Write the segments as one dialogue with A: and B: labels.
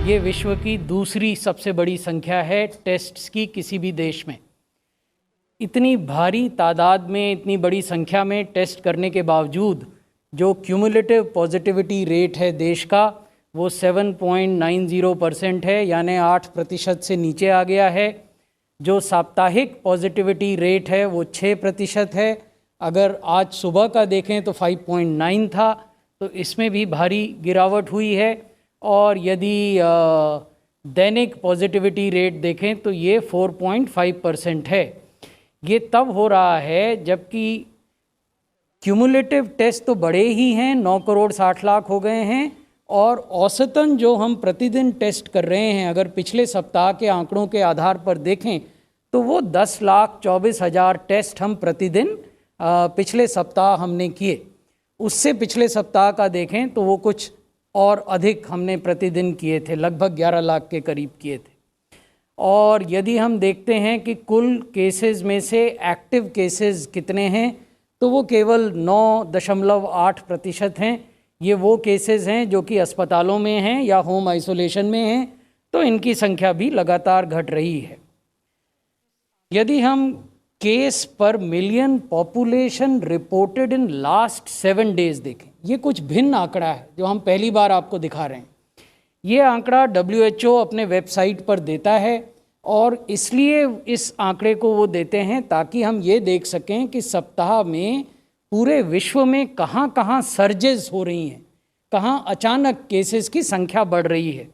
A: ये विश्व की दूसरी सबसे बड़ी संख्या है टेस्ट्स की किसी भी देश में। इतनी भारी तादाद में, इतनी बड़ी संख्या में टेस्ट करने के बावजूद जो क्यूमुलेटिव पॉजिटिविटी रेट है देश का वो 7.90% है, यानी 8% से नीचे आ गया है। जो साप्ताहिक पॉजिटिविटी रेट है वो 6% है। अगर आज सुबह का देखें तो 5.9 था, तो इसमें भी भारी गिरावट हुई है। और यदि दैनिक पॉजिटिविटी रेट देखें तो ये 4.5% है। ये तब हो रहा है जबकि क्यूमुलेटिव टेस्ट तो बड़े ही हैं, 9 करोड़ 60 लाख हो गए हैं, और औसतन जो हम प्रतिदिन टेस्ट कर रहे हैं, अगर पिछले सप्ताह के आंकड़ों के आधार पर देखें तो वो 10,24,000 टेस्ट हम प्रतिदिन पिछले सप्ताह हमने किए। उससे पिछले सप्ताह का देखें तो वो कुछ और अधिक हमने प्रतिदिन किए थे, लगभग 11 लाख के करीब किए थे। और यदि हम देखते हैं कि कुल केसेस में से एक्टिव केसेस कितने हैं तो वो केवल 9.8% हैं। ये वो केसेस हैं जो कि अस्पतालों में हैं या होम आइसोलेशन में हैं, तो इनकी संख्या भी लगातार घट रही है। यदि हम केस पर million population reported in last 7 days देखें, ये कुछ भिन्न आंकड़ा है जो हम पहली बार आपको दिखा रहे हैं। ये आंकड़ा WHO अपने वेबसाइट पर देता है, और इसलिए इस आंकड़े को वो देते हैं ताकि हम ये देख सकें कि सप्ताह में पूरे विश्व में कहाँ कहाँ सर्जेस हो रही हैं, कहाँ अचानक केसेस की संख्या बढ़ रही है।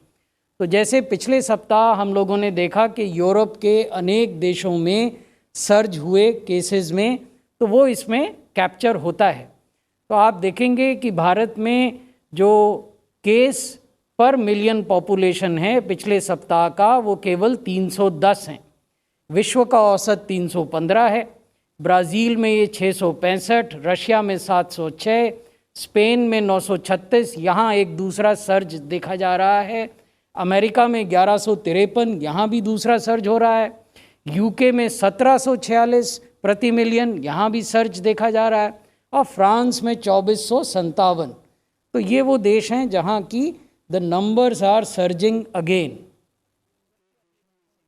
A: तो जैसे पिछले सप्ताह हम लोगों ने देखा कि यूरोप के अनेक देशों में सर्ज हुए केसेस में, तो वो इसमें कैप्चर होता है। तो आप देखेंगे कि भारत में जो केस पर मिलियन पॉपुलेशन है पिछले सप्ताह का वो केवल 310 हैं। विश्व का औसत 315 है। ब्राज़ील में ये 665, रशिया में 706, स्पेन में 936, यहाँ एक दूसरा सर्ज देखा जा रहा है। अमेरिका में 1153, यहाँ भी दूसरा सर्ज हो रहा है। यूके में 1746 प्रति मिलियन, यहाँ भी सर्ज देखा जा रहा है। और फ्रांस में 2457। तो ये वो देश हैं जहाँ की the numbers are surging again.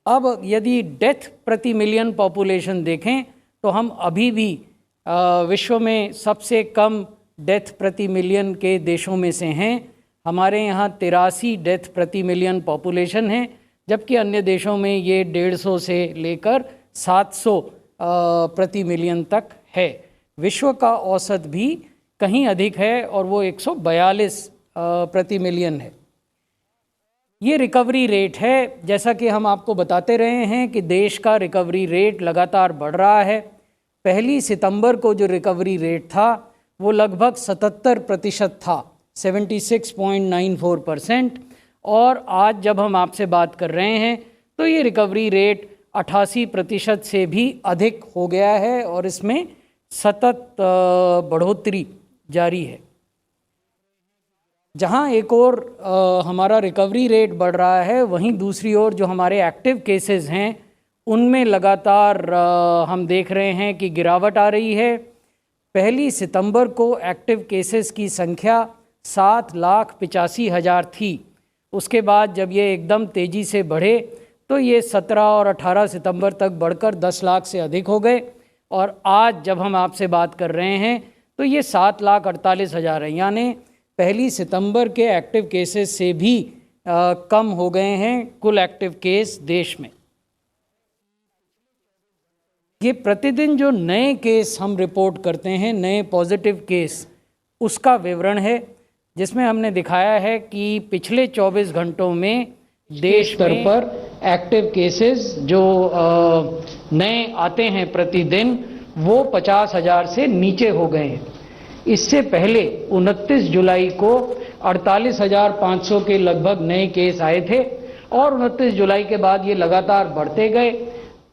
A: अब यदि डेथ प्रति मिलियन पॉपुलेशन देखें तो हम अभी भी विश्व में सबसे कम डेथ प्रति मिलियन के देशों में से हैं। हमारे यहाँ 83 डेथ प्रति मिलियन पॉपुलेशन है, जबकि अन्य देशों में ये 150 से लेकर 700 प्रति मिलियन तक है। विश्व का औसत भी कहीं अधिक है और वो 142 प्रति मिलियन है। ये रिकवरी रेट है। जैसा कि हम आपको बताते रहे हैं कि देश का रिकवरी रेट लगातार बढ़ रहा है। 1 सितंबर को जो रिकवरी रेट था वो लगभग 77% था, 76.94%, और आज जब हम आपसे बात कर रहे हैं तो ये रिकवरी रेट 88% से भी अधिक हो गया है, और इसमें सतत बढ़ोतरी जारी है। जहाँ एक और हमारा रिकवरी रेट बढ़ रहा है, वहीं दूसरी ओर जो हमारे एक्टिव केसेस हैं उनमें लगातार हम देख रहे हैं कि गिरावट आ रही है। 1 सितंबर को एक्टिव केसेस की संख्या 7,85,000 थी। उसके बाद जब ये एकदम तेज़ी से बढ़े तो ये 17 और 18 सितंबर तक बढ़कर 10 लाख से अधिक हो गए, और आज जब हम आपसे बात कर रहे हैं तो ये 7,48,000 है, यानी 1 सितंबर के एक्टिव केसेस से भी कम हो गए हैं कुल एक्टिव केस देश में। ये प्रतिदिन जो नए केस हम रिपोर्ट करते हैं, नए पॉजिटिव केस, उसका विवरण है, जिसमें हमने दिखाया है कि पिछले 24 घंटों में देश स्तर पर एक्टिव केसेस जो नए आते हैं प्रतिदिन वो 50,000 से नीचे हो गए हैं। इससे पहले 29 जुलाई को 48,500 के लगभग नए केस आए थे, और 29 जुलाई के बाद ये लगातार बढ़ते गए।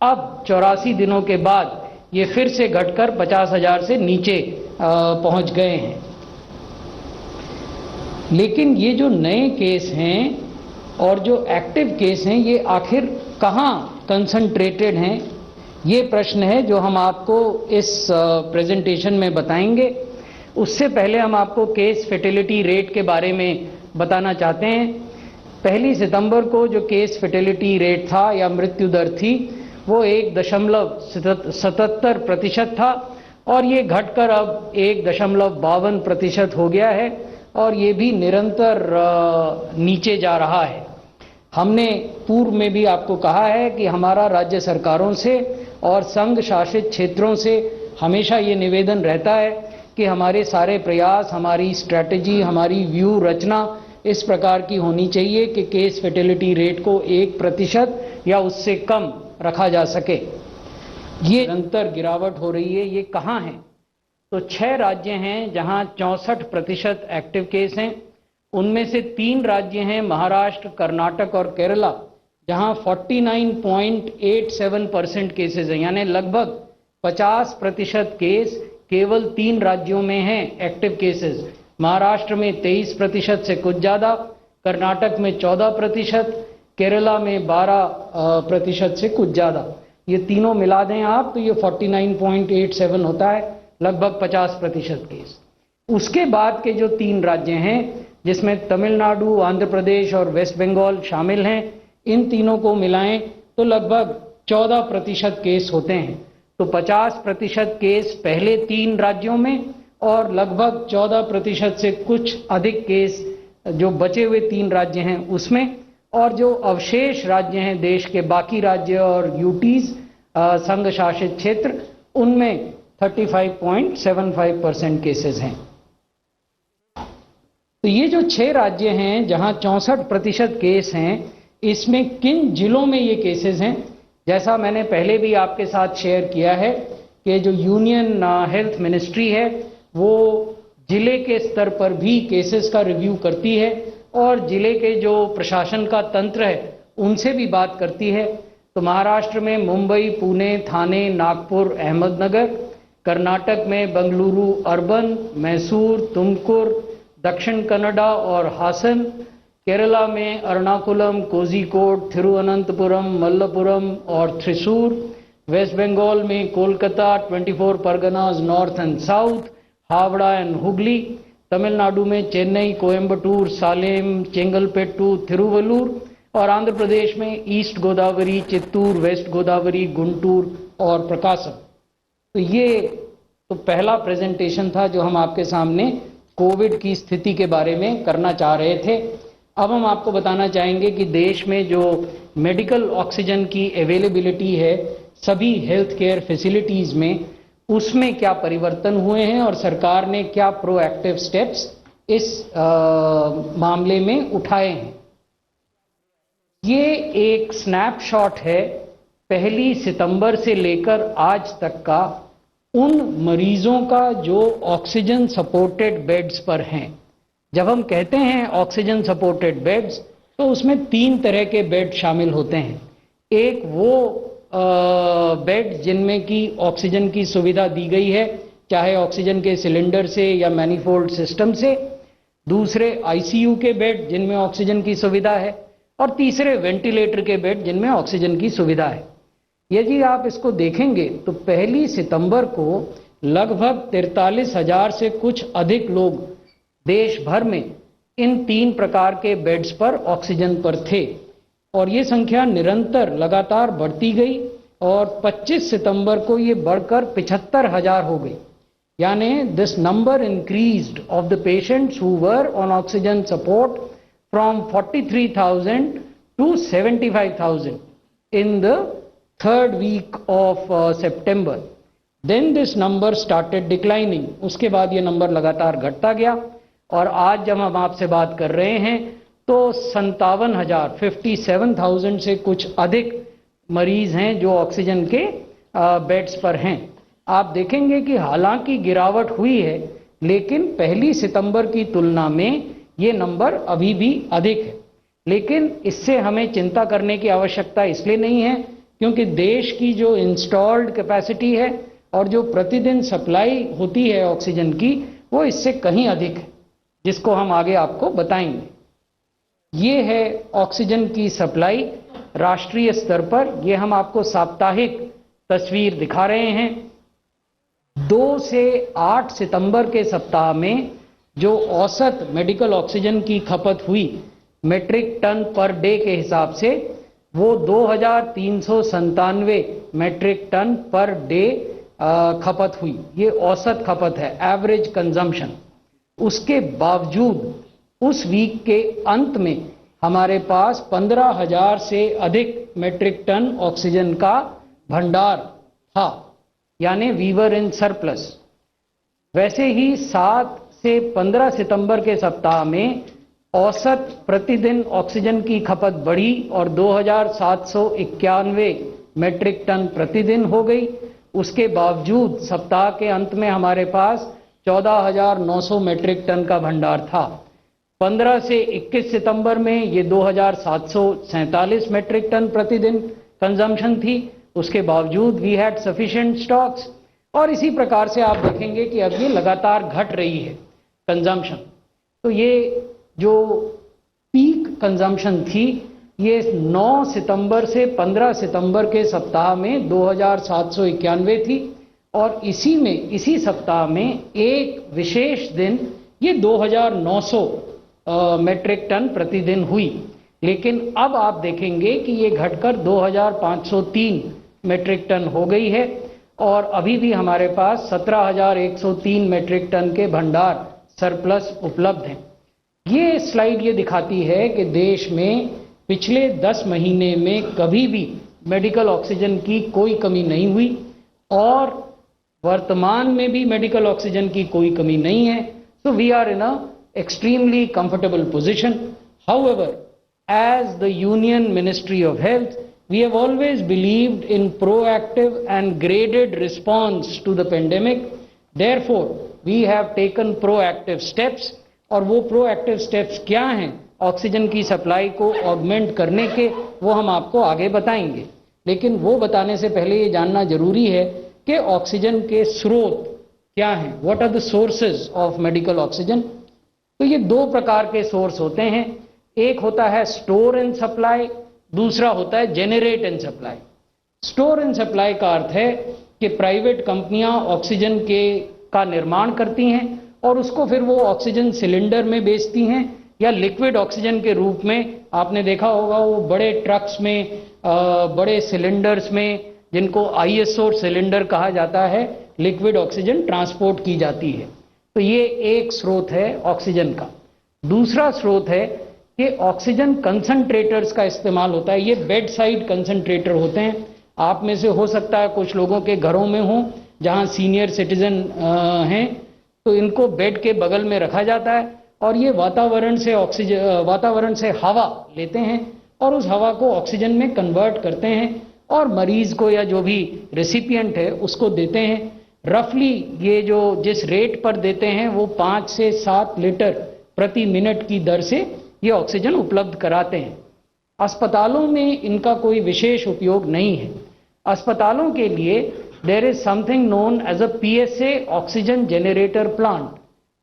A: अब 84 दिनों के बाद ये फिर से घटकर 50,000 से नीचे पहुंच गए हैं। लेकिन ये जो नए केस हैं और जो एक्टिव केस हैं, ये आखिर कहाँ कंसंट्रेटेड हैं, ये प्रश्न है जो हम आपको इस प्रेजेंटेशन में बताएंगे। उससे पहले हम आपको केस फर्टिलिटी रेट के बारे में बताना चाहते हैं। 1 सितंबर को जो केस फेटेलिटी रेट था या मृत्यु दर थी वो 1.77% था और ये घटकर अब 1.52% हो गया है और ये भी निरंतर नीचे जा रहा है। हमने पूर्व में भी आपको कहा है कि हमारा राज्य सरकारों से और संघ शासित क्षेत्रों से हमेशा ये निवेदन रहता है कि हमारे सारे प्रयास, हमारी स्ट्रैटेजी, हमारी व्यू रचना इस प्रकार की होनी चाहिए कि केस फेटेलिटी रेट को 1% या उससे कम रखा जा सके। ये निरंतर गिरावट हो रही है। ये कहाँ है? तो 6 राज्य हैं जहां 64% एक्टिव केस हैं। उनमें से 3 राज्य हैं महाराष्ट्र, कर्नाटक और केरला, जहां 49.87% केसेस हैं, यानी लगभग 50% केस केवल 3 राज्यों में हैं एक्टिव केसेस। महाराष्ट्र में 23% से कुछ ज़्यादा, कर्नाटक में 14%, केरला में 12% से कुछ ज़्यादा। ये तीनों मिला दें आप तो ये 49.87 होता है, लगभग 50% केस। उसके बाद के जो 3 राज्य हैं जिसमें तमिलनाडु, आंध्र प्रदेश और वेस्ट बंगाल शामिल हैं, इन तीनों को मिलाएं तो लगभग 14% केस होते हैं। तो 50% केस पहले 3 राज्यों में और लगभग 14% से कुछ अधिक केस जो बचे हुए 3 राज्य हैं उसमें, और जो अवशेष राज्य हैं देश के बाकी राज्य और यूटीज संघ शासित क्षेत्र, उनमें 35.75% केसेस हैं। तो ये जो 6 राज्य हैं जहां 64% केस हैं, इसमें किन जिलों में ये केसेस हैं? जैसा मैंने पहले भी आपके साथ शेयर किया है कि जो यूनियन हेल्थ मिनिस्ट्री है वो जिले के स्तर पर भी केसेस का रिव्यू करती है और जिले के जो प्रशासन का तंत्र है उनसे भी बात करती है। तो महाराष्ट्र में मुंबई, पुणे, थाने, नागपुर, अहमदनगर, कर्नाटक में बेंगलुरु अर्बन, मैसूर, तुमकुर, दक्षिण कन्नड़ा और हासन, केरला में एर्नाकुलम, कोझिकोड, थिरुवनंतपुरम, मल्लपुरम और थ्रिसूर, वेस्ट बंगाल में Kolkata, 24 Parganas north and south, Howrah and Hooghly, Tamil Nadu में चेन्नई, कोयम्बटूर, सालेम, चेंगलपेट्टू, थिरुवल्लूर, और आंध्र प्रदेश में ईस्ट गोदावरी, चित्तूर, वेस्ट गोदावरी, गुंटूर और प्रकाशम। तो ये तो पहला प्रेजेंटेशन था जो हम आपके सामने कोविड की स्थिति के बारे में करना चाह रहे थे। अब हम आपको बताना चाहेंगे कि देश में जो मेडिकल ऑक्सीजन की अवेलेबिलिटी है सभी हेल्थ केयर फैसिलिटीज़ में, उसमें क्या परिवर्तन हुए हैं और सरकार ने क्या प्रोएक्टिव स्टेप्स इस मामले में उठाए हैं। ये एक स्नैपशॉट है 1 सितंबर से लेकर आज तक का उन मरीजों का जो ऑक्सीजन सपोर्टेड बेड्स पर हैं। जब हम कहते हैं ऑक्सीजन सपोर्टेड बेड्स तो उसमें 3 तरह के बेड शामिल होते हैं। एक वो बेड जिनमें की ऑक्सीजन की सुविधा दी गई है, चाहे ऑक्सीजन के सिलेंडर से या मैनीफोल्ड सिस्टम से। दूसरे आईसीयू के बेड जिनमें ऑक्सीजन की सुविधा है, और तीसरे वेंटिलेटर के बेड जिनमें ऑक्सीजन की सुविधा है। यदि आप इसको देखेंगे तो 1 सितंबर को लगभग 43,000 से कुछ अधिक लोग देश भर में इन 3 प्रकार के बेड्स पर ऑक्सीजन पर थे और ये संख्या निरंतर लगातार बढ़ती गई और 25 सितंबर को ये बढ़कर 75,000 हो गई। यानी this number increased of the patients who were on oxygen support from 43,000 to 75,000 in the 3rd week of September. Then this number started declining. उसके बाद ये नंबर लगातार घटता गया और आज जब हम आपसे बात कर रहे हैं तो 57,000 57,000 से कुछ अधिक मरीज हैं जो ऑक्सीजन के बेड्स पर हैं। आप देखेंगे कि हालांकि गिरावट हुई है लेकिन 1 सितंबर की तुलना में ये नंबर अभी भी अधिक है। लेकिन इससे हमें चिंता करने की आवश्यकता इसलिए नहीं है क्योंकि देश की जो इंस्टॉल्ड कैपेसिटी है और जो प्रतिदिन सप्लाई होती है ऑक्सीजन की वो इससे कहीं अधिक है, जिसको हम आगे आपको बताएंगे। ये है ऑक्सीजन की सप्लाई राष्ट्रीय स्तर पर। ये हम आपको साप्ताहिक तस्वीर दिखा रहे हैं। 2 से 8 सितंबर के सप्ताह में जो औसत मेडिकल ऑक्सीजन की खपत हुई मेट्रिक टन पर डे के हिसाब से वो 2397 मेट्रिक टन पर डे खपत हुई। ये औसत खपत है, एवरेज कंजम्पशन। उसके बावजूद उस वीक के अंत में हमारे पास 15,000 से अधिक मेट्रिक टन ऑक्सीजन का भंडार था, यानी वी वर इन सरप्लस। वैसे ही 7 से 15 सितंबर के सप्ताह में औसत प्रतिदिन ऑक्सीजन की खपत बढ़ी और 2,791 मेट्रिक टन प्रतिदिन हो गई। उसके बावजूद सप्ताह के अंत में हमारे पास 14,900 मेट्रिक टन का भंडार था। 15 से 21 सितंबर में ये 2,747 मेट्रिक टन प्रतिदिन कंजम्पशन थी। उसके बावजूद वी हैड सफिशिएंट स्टॉक्स। और इसी प्रकार से आप देखेंगे कि अब ये लगातार घट रही है कंजम्पशन। तो ये जो पीक कंजम्पशन थी ये 9 सितंबर से 15 सितंबर के सप्ताह में 2,791 थी और इसी सप्ताह में एक विशेष दिन ये 2,900 मेट्रिक टन प्रतिदिन हुई। लेकिन अब आप देखेंगे कि ये घटकर 2,503 मेट्रिक टन हो गई है और अभी भी हमारे पास 17,103 मेट्रिक टन के भंडार सरप्लस उपलब्ध हैं। ये स्लाइड ये दिखाती है कि देश में पिछले 10 महीने में कभी भी मेडिकल ऑक्सीजन की कोई कमी नहीं हुई और वर्तमान में भी मेडिकल ऑक्सीजन की कोई कमी नहीं है। So we are in a extremely comfortable position. However, as the Union Ministry of Health, we have always believed in proactive and graded response to the pandemic. Therefore, we have taken proactive steps. और वो proactive steps क्या हैं oxygen की supply को augment करने के, वो हम आपको आगे बताएंगे। लेकिन वो बताने से पहले ये जानना जरूरी है कि ऑक्सीजन के स्रोत क्या हैं, what are the sources of medical oxygen. तो ये दो प्रकार के सोर्स होते हैं, एक होता है स्टोर एंड सप्लाई, दूसरा होता है generate and supply. Store and supply का अर्थ है कि प्राइवेट कंपनियां ऑक्सीजन का निर्माण करती हैं और उसको फिर वो ऑक्सीजन सिलेंडर में बेचती हैं या लिक्विड ऑक्सीजन के रूप में। आपने देखा होगा वो बड़े ट्रक्स में, बड़े सिलेंडर्स में, जिनको ISO सिलेंडर कहा जाता है, लिक्विड ऑक्सीजन ट्रांसपोर्ट की जाती है। तो ये एक स्रोत है ऑक्सीजन का। दूसरा स्रोत है कि ऑक्सीजन कंसंट्रेटर्स का इस्तेमाल होता है। ये बेड साइड कंसंट्रेटर होते हैं। आप में से हो सकता है कुछ लोगों के घरों में हो जहां सीनियर सिटीजन हैं, तो इनको बेड के बगल में रखा जाता है और ये वातावरण से हवा लेते हैं और उस हवा को ऑक्सीजन में कन्वर्ट करते हैं और मरीज को या जो भी रेसिपिएंट है उसको देते हैं। रफली ये जो जिस रेट पर देते हैं वो 5 से 7 लीटर प्रति मिनट की दर से ये ऑक्सीजन उपलब्ध कराते हैं। अस्पतालों में इनका कोई विशेष उपयोग नहीं है। अस्पतालों के लिए there is something known as a PSA oxygen generator plant.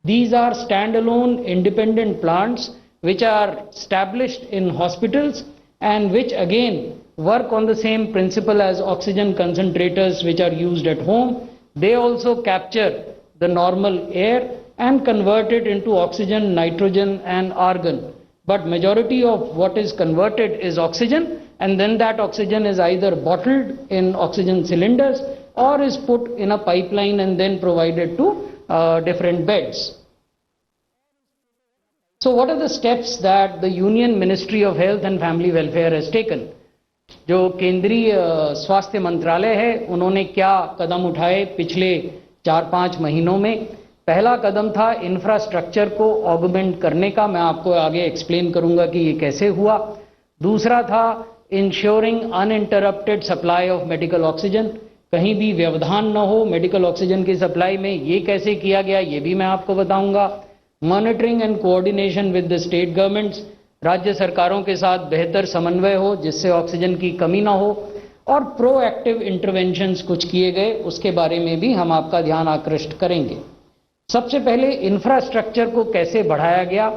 A: These are stand alone independent plants which are established in hospitals and which again work on the same principle as oxygen concentrators which are used at home. They also capture the normal air and convert it into oxygen, nitrogen and argon. But majority of what is converted is oxygen, and then that oxygen is either bottled in oxygen cylinders or is put in a pipeline and then provided to different beds. So what are the steps that the Union Ministry of Health and Family Welfare has taken? जो केंद्रीय स्वास्थ्य मंत्रालय है उन्होंने क्या कदम उठाए पिछले 4-5 महीनों में। पहला कदम था इंफ्रास्ट्रक्चर को ऑगमेंट करने का, मैं आपको आगे एक्सप्लेन करूंगा कि ये कैसे हुआ। दूसरा था ensuring uninterrupted supply of medical oxygen, कहीं भी व्यवधान न हो मेडिकल ऑक्सीजन की सप्लाई में। ये कैसे किया गया ये भी मैं आपको बताऊंगा। Monitoring and coordination with the state governments, राज्य सरकारों के साथ बेहतर समन्वय हो जिससे ऑक्सीजन की कमी ना हो। और प्रोएक्टिव इंटरवेंशंस कुछ किए गए, उसके बारे में भी हम आपका ध्यान आकृष्ट करेंगे। सबसे पहले इंफ्रास्ट्रक्चर को कैसे बढ़ाया गया,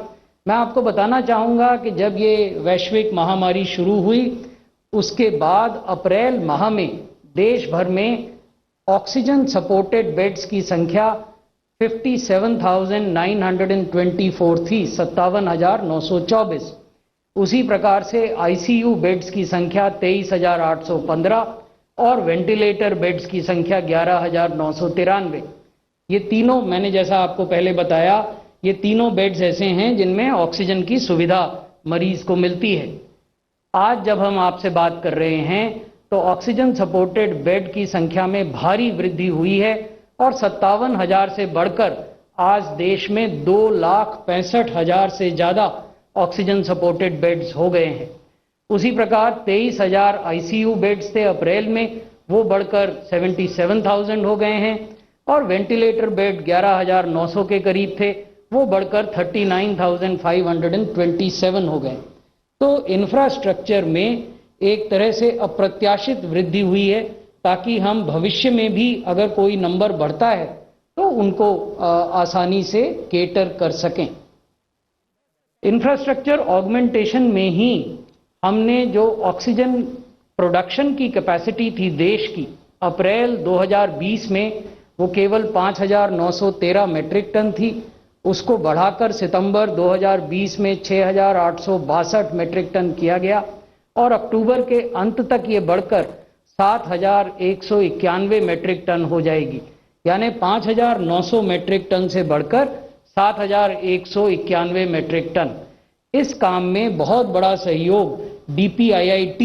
A: मैं आपको बताना चाहूंगा कि जब ये वैश्विक महामारी शुरू हुई उसके बाद अप्रैल माह में देश भर में ऑक्सीजन सपोर्टेड बेड्स की संख्या 57,924 थी, 57,924। उसी प्रकार से आईसीयू बेड्स की संख्या 23,815 और वेंटिलेटर बेड्स की संख्या 11,993। ये तीनों, मैंने जैसा आपको पहले बताया, ये तीनों बेड्स ऐसे हैं जिनमें ऑक्सीजन की सुविधा मरीज को मिलती है। आज जब हम आपसे बात कर रहे हैं तो ऑक्सीजन सपोर्टेड बेड की संख्या में भारी वृद्धि हुई है और 57,000 से बढ़कर आज देश में 2,65,000 से ज़्यादा ऑक्सीजन सपोर्टेड बेड्स हो गए हैं। उसी प्रकार 23,000 आईसीयू बेड्स थे अप्रैल में, वो बढ़कर 77,000 हो गए हैं और वेंटिलेटर बेड 11,900 के करीब थे, वो बढ़कर 39,527 हो गए। तो इंफ्रास्ट्रक्चर में एक तरह से अप्रत्याशित वृद्धि हुई है ताकि हम भविष्य में भी अगर कोई नंबर बढ़ता है तो उनको आसानी से केटर कर सकें। इंफ्रास्ट्रक्चर ऑगमेंटेशन में ही हमने जो ऑक्सीजन प्रोडक्शन की कैपेसिटी थी देश की, अप्रैल 2020 में वो केवल 5,913 मेट्रिक टन थी, उसको बढ़ाकर सितंबर 2020 में 6,862 मेट्रिक टन किया गया और अक्टूबर के अंत तक ये बढ़कर 7,191 मेट्रिक टन हो जाएगी। यानी 5,900 मेट्रिक टन से बढ़कर 7,191 मेट्रिक टन। इस काम में बहुत बड़ा सहयोग DPIIT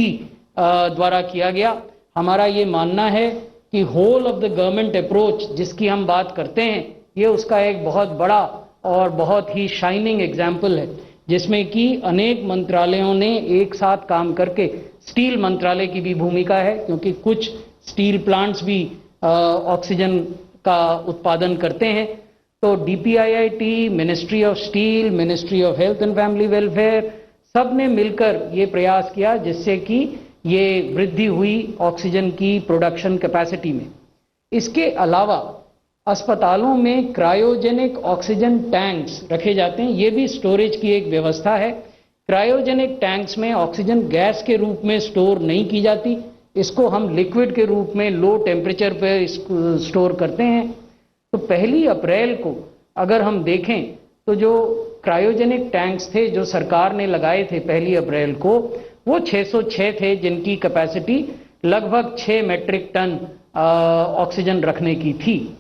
A: द्वारा किया गया। हमारा ये मानना है कि whole of the government approach जिसकी हम बात करते हैं, ये उसका एक बहुत बड़ा और बहुत ही शाइनिंग एग्जाम्पल है, जिसमें कि अनेक मंत्रालयों ने एक साथ काम करके, स्टील मंत्रालय की भी भूमिका है क्योंकि कुछ स्टील प्लांट्स भी ऑक्सीजन का उत्पादन करते हैं। तो DPIIT, ministry of steel, ministry of health and family welfare, सब ने मिलकर ये प्रयास किया जिससे कि ये वृद्धि हुई ऑक्सीजन की प्रोडक्शन कैपेसिटी में। इसके अलावा अस्पतालों में क्रायोजेनिक ऑक्सीजन टैंक्स रखे जाते हैं, ये भी स्टोरेज की एक व्यवस्था है। क्रायोजेनिक टैंक्स में ऑक्सीजन गैस के रूप में स्टोर नहीं की जाती, इसको हम लिक्विड के रूप में लो टेम्परेचर पे स्टोर करते हैं। तो 1 अप्रैल को अगर हम देखें तो जो क्रायोजेनिक टैंक्स थे जो सरकार ने लगाए थे 1 अप्रैल को, वो 606 थे जिनकी कैपेसिटी लगभग 6 मेट्रिक टन ऑक्सीजन रखने की थी।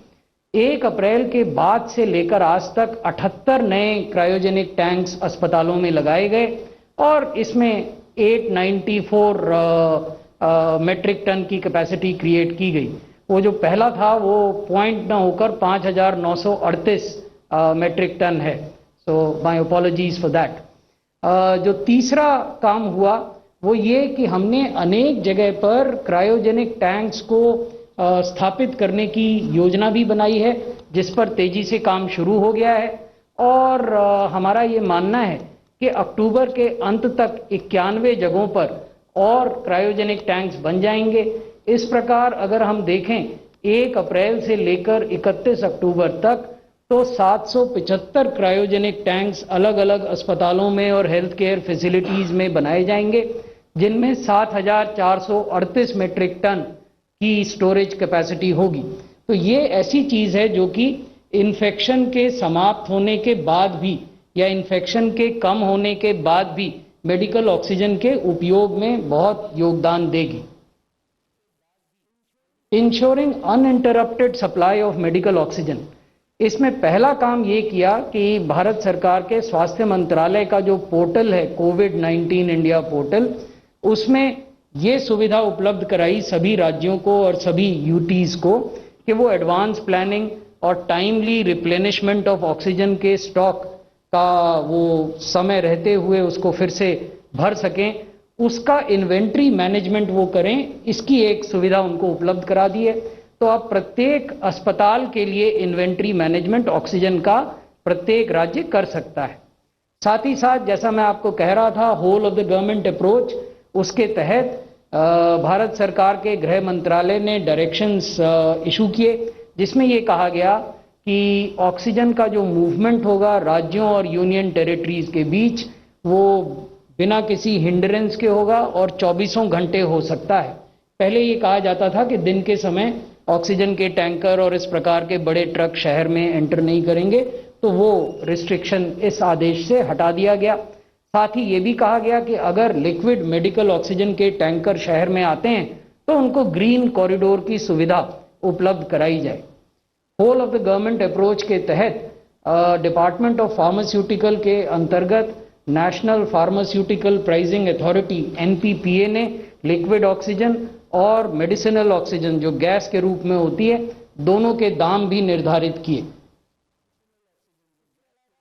A: 1 अप्रैल के बाद से लेकर आज तक 78 नए क्रायोजेनिक टैंक्स अस्पतालों में लगाए गए और इसमें 894 मेट्रिक टन की कैपेसिटी क्रिएट की गई। वो जो पहला था वो पॉइंट ना होकर 5,938 मेट्रिक टन है। So my apologies for that. जो तीसरा काम हुआ वो ये कि हमने अनेक जगह पर क्रायोजेनिक टैंक्स को स्थापित करने की योजना भी बनाई है, जिस पर तेजी से काम शुरू हो गया है और हमारा ये मानना है कि अक्टूबर के अंत तक 91 जगहों पर और क्रायोजेनिक टैंक्स बन जाएंगे। इस प्रकार अगर हम देखें 1 अप्रैल से लेकर 31 अक्टूबर तक तो 775 क्रायोजेनिक टैंक्स अलग अलग अस्पतालों में और हेल्थ केयर फैसिलिटीज में बनाए जाएंगे, जिनमें 7,438 मेट्रिक टन की स्टोरेज कैपेसिटी होगी। तो ये ऐसी चीज है जो कि इन्फेक्शन के समाप्त होने के बाद भी या इन्फेक्शन के कम होने के बाद भी मेडिकल ऑक्सीजन के उपयोग में बहुत योगदान देगी। Ensuring uninterrupted supply of medical oxygen, इसमें पहला काम ये किया कि भारत सरकार के स्वास्थ्य मंत्रालय का जो पोर्टल है कोविड-19 इंडिया पोर्टल, उसमें ये सुविधा उपलब्ध कराई सभी राज्यों को और सभी यूटीज को कि वो एडवांस प्लानिंग और टाइमली रिप्लेनिशमेंट ऑफ ऑक्सीजन के स्टॉक का वो समय रहते हुए उसको फिर से भर सकें, उसका इन्वेंट्री मैनेजमेंट वो करें, इसकी एक सुविधा उनको उपलब्ध करा दी है। तो अब प्रत्येक अस्पताल के लिए इन्वेंट्री मैनेजमेंट ऑक्सीजन का प्रत्येक राज्य कर सकता है। साथ ही साथ जैसा मैं आपको कह रहा था, whole of the government approach, उसके तहत भारत सरकार के गृह मंत्रालय ने डायरेक्शंस इशू किए, जिसमें ये कहा गया कि ऑक्सीजन का जो मूवमेंट होगा राज्यों और यूनियन टेरिटरीज के बीच, वो बिना किसी हिंड्रेंस के होगा और 24 घंटे हो सकता है। पहले ये कहा जाता था कि दिन के समय ऑक्सीजन के टैंकर और इस प्रकार के बड़े ट्रक शहर में एंटर नहीं करेंगे, तो वो रिस्ट्रिक्शन इस आदेश से हटा दिया गया। साथ ही ये भी कहा गया कि अगर लिक्विड मेडिकल ऑक्सीजन के टैंकर शहर में आते हैं तो उनको ग्रीन कॉरिडोर की सुविधा उपलब्ध कराई जाए। Whole of the government approach के तहत डिपार्टमेंट ऑफ फार्मास्यूटिकल के अंतर्गत national pharmaceutical pricing authority NPPA ने लिक्विड ऑक्सीजन और मेडिसिनल ऑक्सीजन जो गैस के रूप में होती है दोनों के दाम भी निर्धारित किए।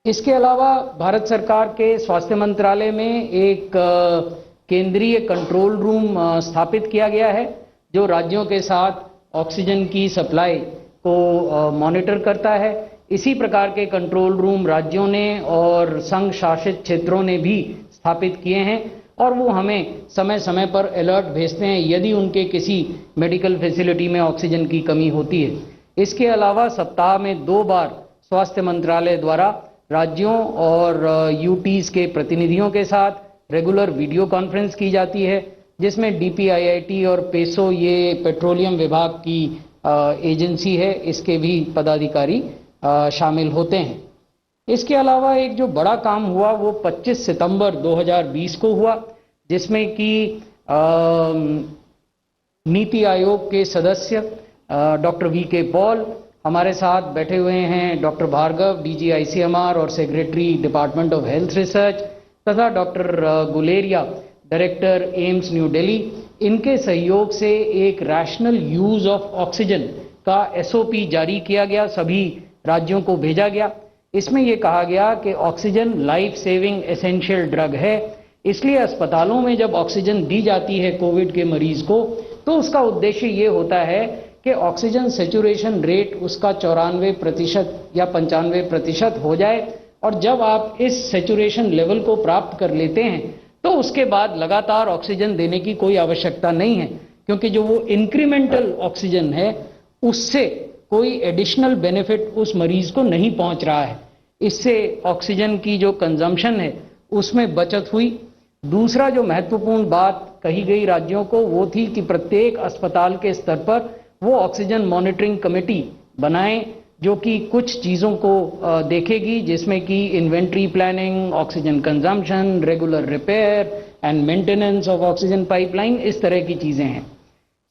A: इसके अलावा भारत सरकार के स्वास्थ्य मंत्रालय में एक केंद्रीय कंट्रोल रूम स्थापित किया गया है जो राज्यों के साथ ऑक्सीजन की सप्लाई को मॉनिटर करता है। इसी प्रकार के कंट्रोल रूम राज्यों ने और संघ शासित क्षेत्रों ने भी स्थापित किए हैं और वो हमें समय समय पर अलर्ट भेजते हैं यदि उनके किसी मेडिकल फैसिलिटी में ऑक्सीजन की कमी होती है। इसके अलावा सप्ताह में 2 बार स्वास्थ्य मंत्रालय द्वारा राज्यों और यूटीज के प्रतिनिधियों के साथ रेगुलर वीडियो कॉन्फ्रेंस की जाती है जिसमें DPIIT और पेसो ये पेट्रोलियम विभाग की एजेंसी है, इसके भी पदाधिकारी शामिल होते हैं। इसके अलावा एक जो बड़ा काम हुआ वो 25 सितंबर 2020 को हुआ जिसमें कि नीति आयोग के सदस्य डॉक्टर VK पॉल हमारे साथ बैठे हुए हैं, डॉक्टर भार्गव DG ICMR और secretary department of health research तथा doctor Guleria director AIIMS New Delhi. इनके सहयोग से एक रैशनल यूज ऑफ ऑक्सीजन का SOP जारी किया गया, सभी राज्यों को भेजा गया। इसमें यह कहा गया कि oxygen life saving essential drug है, इसलिए अस्पतालों में जब ऑक्सीजन दी जाती है कोविड के मरीज को तो उसका उद्देश्य ये होता है कि ऑक्सीजन सेचुरेशन रेट उसका 94% या 95% हो जाए और जब आप इस सेचुरेशन लेवल को प्राप्त कर लेते हैं तो उसके बाद लगातार ऑक्सीजन देने की कोई आवश्यकता नहीं है, क्योंकि जो वो इंक्रीमेंटल ऑक्सीजन है उससे कोई एडिशनल बेनिफिट उस मरीज को नहीं पहुंच रहा है। इससे ऑक्सीजन की जो कंजम्पशन है उसमें बचत हुई। दूसरा जो महत्वपूर्ण बात कही गई राज्यों को वो थी कि प्रत्येक अस्पताल के स्तर पर वो ऑक्सीजन मॉनिटरिंग कमेटी बनाएं जो कि कुछ चीज़ों को देखेगी, जिसमें कि inventory planning, oxygen consumption, regular repair and maintenance of oxygen pipeline, इस तरह की चीज़ें हैं।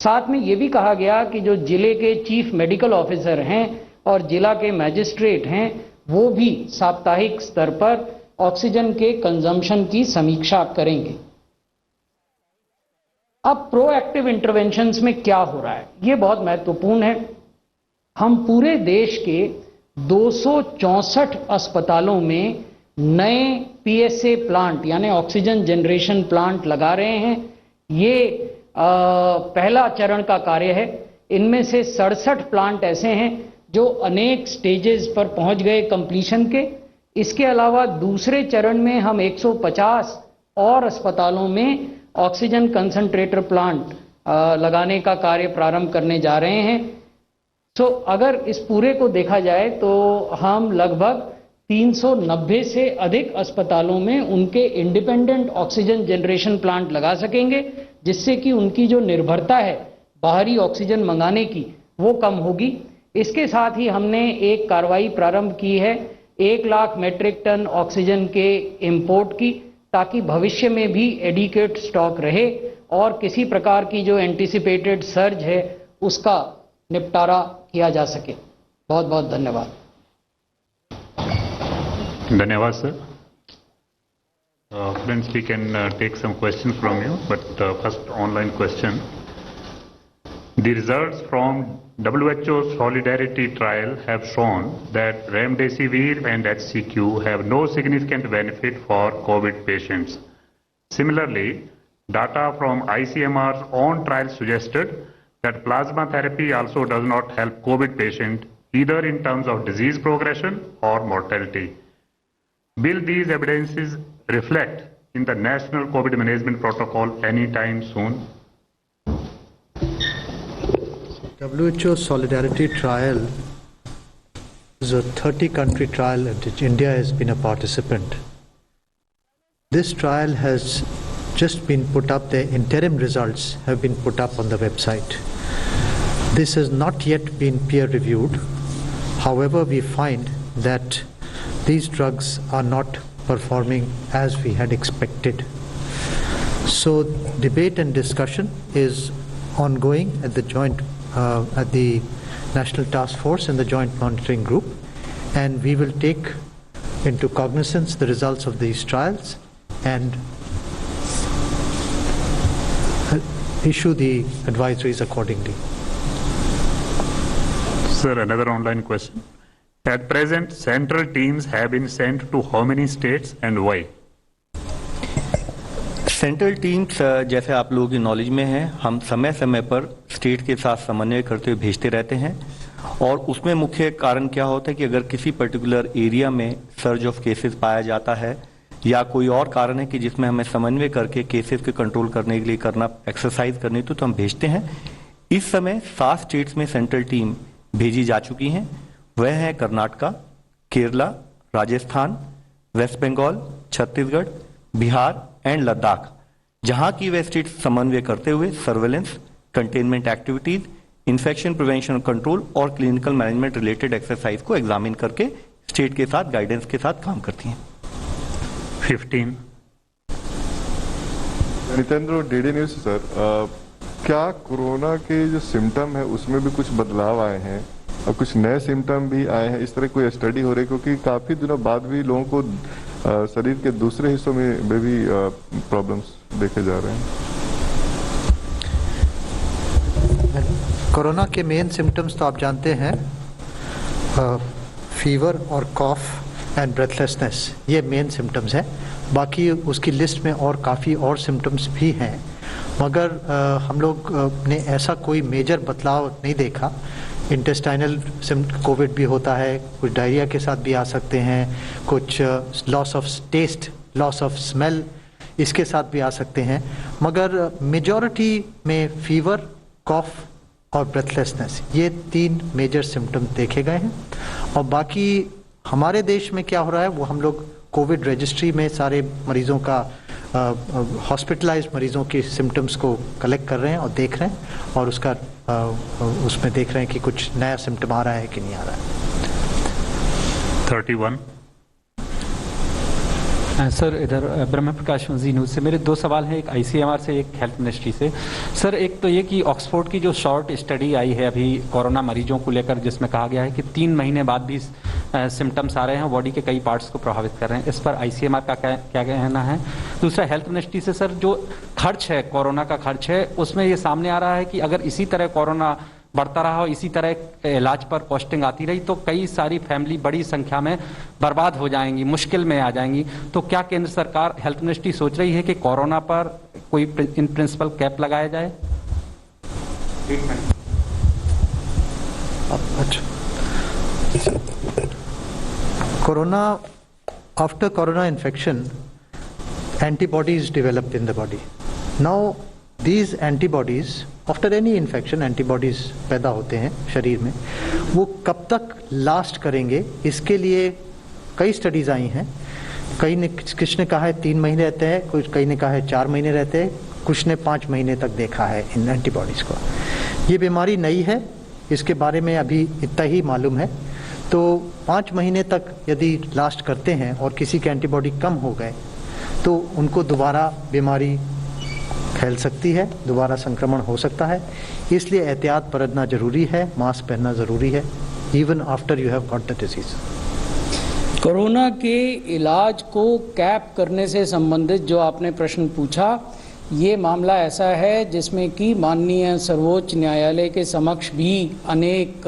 A: साथ में ये भी कहा गया कि जो जिले के चीफ मेडिकल ऑफिसर हैं और जिला के मैजिस्ट्रेट हैं वो भी साप्ताहिक स्तर पर ऑक्सीजन के कंजम्पशन की समीक्षा करेंगे। अब प्रोएक्टिव इंटरवेंशंस में क्या हो रहा है ये बहुत महत्वपूर्ण है। हम पूरे देश के 264 अस्पतालों में नए PSA प्लांट यानी ऑक्सीजन जनरेशन प्लांट लगा रहे हैं। ये पहला चरण का कार्य है। इनमें से 67 प्लांट ऐसे हैं जो अनेक स्टेजेस पर पहुंच गए कंप्लीशन के। इसके अलावा दूसरे चरण में हम 150 और अस्पतालों में ऑक्सीजन कंसंट्रेटर प्लांट लगाने का कार्य प्रारंभ करने जा रहे हैं। तो अगर इस पूरे को देखा जाए तो हम लगभग 390 से अधिक अस्पतालों में उनके इंडिपेंडेंट ऑक्सीजन जनरेशन प्लांट लगा सकेंगे, जिससे कि उनकी जो निर्भरता है बाहरी ऑक्सीजन मंगाने की वो कम होगी। इसके साथ ही हमने एक कार्रवाई प्रारंभ की है 1 लाख मेट्रिक टन ऑक्सीजन के इंपोर्ट की, ताकि भविष्य में भी एडिक्वेट स्टॉक रहे और किसी प्रकार की जो एंटिसिपेटेड सर्ज है उसका निपटारा किया जा सके। बहुत बहुत धन्यवाद।
B: धन्यवाद sir. Friends, we can take some questions from you, but first online question. The results from WHO Solidarity Trial have shown that Remdesivir and HCQ have no significant benefit for COVID patients. Similarly, data from ICMR's own trial suggested that plasma therapy also does not help COVID patients either in terms of disease progression or mortality. Will these evidences reflect in the National COVID Management Protocol anytime soon?
C: WHO Solidarity Trial is a 30-country trial in which India has been a participant. This trial has just been put up, the interim results have been put up on the website. This has not yet been peer-reviewed. However, we find that these drugs are not performing as we had expected. So debate and discussion is ongoing at the National Task Force and the Joint Monitoring Group, and we will take into cognizance the results of these trials and issue the advisories accordingly.
B: Sir, another online question. At present, central teams have been sent to how many states and why?
D: Central teams जैसे आप लोगों की knowledge में है, हम समय समय पर स्टेट के साथ समन्वय करते हुए भेजते रहते हैं और उसमें मुख्य कारण क्या होता है कि अगर किसी पर्टिकुलर एरिया में सर्ज ऑफ केसेस पाया जाता है या कोई और कारण है कि जिसमें हमें समन्वय करके केसेस के कंट्रोल करने के लिए करना एक्सरसाइज करनी तो हम भेजते हैं। इस समय 7 स्टेट्स में सेंट्रल टीम भेजी जा चुकी हैं। वह है कर्नाटका, केरला, राजस्थान, वेस्ट बंगाल, छत्तीसगढ़, बिहार एंड लद्दाख, जहां की वे स्टेट समन्वय करते हुए surveillance, containment activities, infection prevention और कंट्रोल और क्लिनिकल मैनेजमेंट रिलेटेड एक्सरसाइज को एग्जामिन करके स्टेट के साथ गाइडेंस के साथ काम करती हैं।
B: 15.
E: नितेंद्र, डीडी न्यूज सर, क्या कोरोना के जो सिम्टम है उसमें भी कुछ बदलाव आए हैं और कुछ नए सिम्टम भी आए हैं? इस तरह कोई स्टडी हो रही है क्योंकि काफी दिनों बाद भी लोगों को शरीर के दूसरे हिस्सों में भी प्रॉब्लम्स देखे जा रहे हैं।
C: कोरोना के मेन सिम्टम्स तो आप जानते हैं, फीवर और कॉफ एंड ब्रेथलेसनेस, ये मेन सिम्टम्स हैं। बाकी उसकी लिस्ट में और काफ़ी और सिम्टम्स भी हैं, मगर हम लोग ने ऐसा कोई मेजर बदलाव नहीं देखा। इंटेस्टाइनल कोविड भी होता है, कुछ डायरिया के साथ भी आ सकते हैं, कुछ loss of taste, loss of smell इसके साथ भी आ सकते हैं, मगर मेजॉरिटी में फीवर, कॉफ और ब्रेथलेसनेस ये 3 मेजर सिम्टम्स देखे गए हैं। और बाकी हमारे देश में क्या हो रहा है वो हम लोग कोविड रजिस्ट्री में सारे मरीजों का हॉस्पिटलाइज्ड मरीजों के सिम्टम्स को कलेक्ट कर रहे हैं और देख रहे हैं और उसका उसमें देख रहे हैं कि कुछ नया सिम्टम आ रहा है कि नहीं आ रहा है।
B: 31.
F: सर, इधर ब्रह्म प्रकाश जी न्यूज़ से मेरे 2 सवाल हैं, एक आईसीएमआर से, एक हेल्थ मिनिस्ट्री से। सर, एक तो ये कि ऑक्सफोर्ड की जो शॉर्ट स्टडी आई है अभी कोरोना मरीजों को लेकर, जिसमें कहा गया है कि 3 महीने बाद भी सिम्टम्स आ रहे हैं, बॉडी के कई पार्ट्स को प्रभावित कर रहे हैं, इस पर आईसीएमआर का क्या कहना है? दूसरा, हेल्थ मिनिस्ट्री से सर, जो खर्च है, कोरोना का खर्च है, उसमें ये सामने आ रहा है कि अगर इसी तरह कोरोना बढ़ता रहा और इसी तरह इलाज पर कॉस्टिंग आती रही तो कई सारी फैमिली बड़ी संख्या में बर्बाद हो जाएंगी, मुश्किल में आ जाएंगी। तो क्या केंद्र सरकार, हेल्थ मिनिस्ट्री सोच रही है कि कोरोना पर कोई इन प्रिंसिपल कैप लगाया जाए?
C: अच्छा, corona, after corona infection antibodies develop in the body. Now these antibodies, after any infection antibodies पैदा होते हैं शरीर में, वो कब तक लास्ट करेंगे इसके लिए कई स्टडीज आई हैं। कई ने, किसने कहा है 3 महीने रहते हैं, कुछ कई ने कहा है 4 महीने रहते हैं, कुछ ने 5 महीने तक देखा है इन एंटीबॉडीज को। ये बीमारी नई है, इसके बारे में अभी इतना ही मालूम है। तो 5 महीने तक यदि लास्ट करते हैं और किसी के एंटीबॉडी कम हो गए तो उनको दोबारा बीमारी फैल सकती है, दोबारा संक्रमण हो सकता है। इसलिए एहतियात बरतना जरूरी है, मास्क पहनना ज़रूरी है, even after you have got the disease.
A: Corona के इलाज को कैप करने से संबंधित जो आपने प्रश्न पूछा, ये मामला ऐसा है जिसमें कि माननीय सर्वोच्च न्यायालय के समक्ष भी अनेक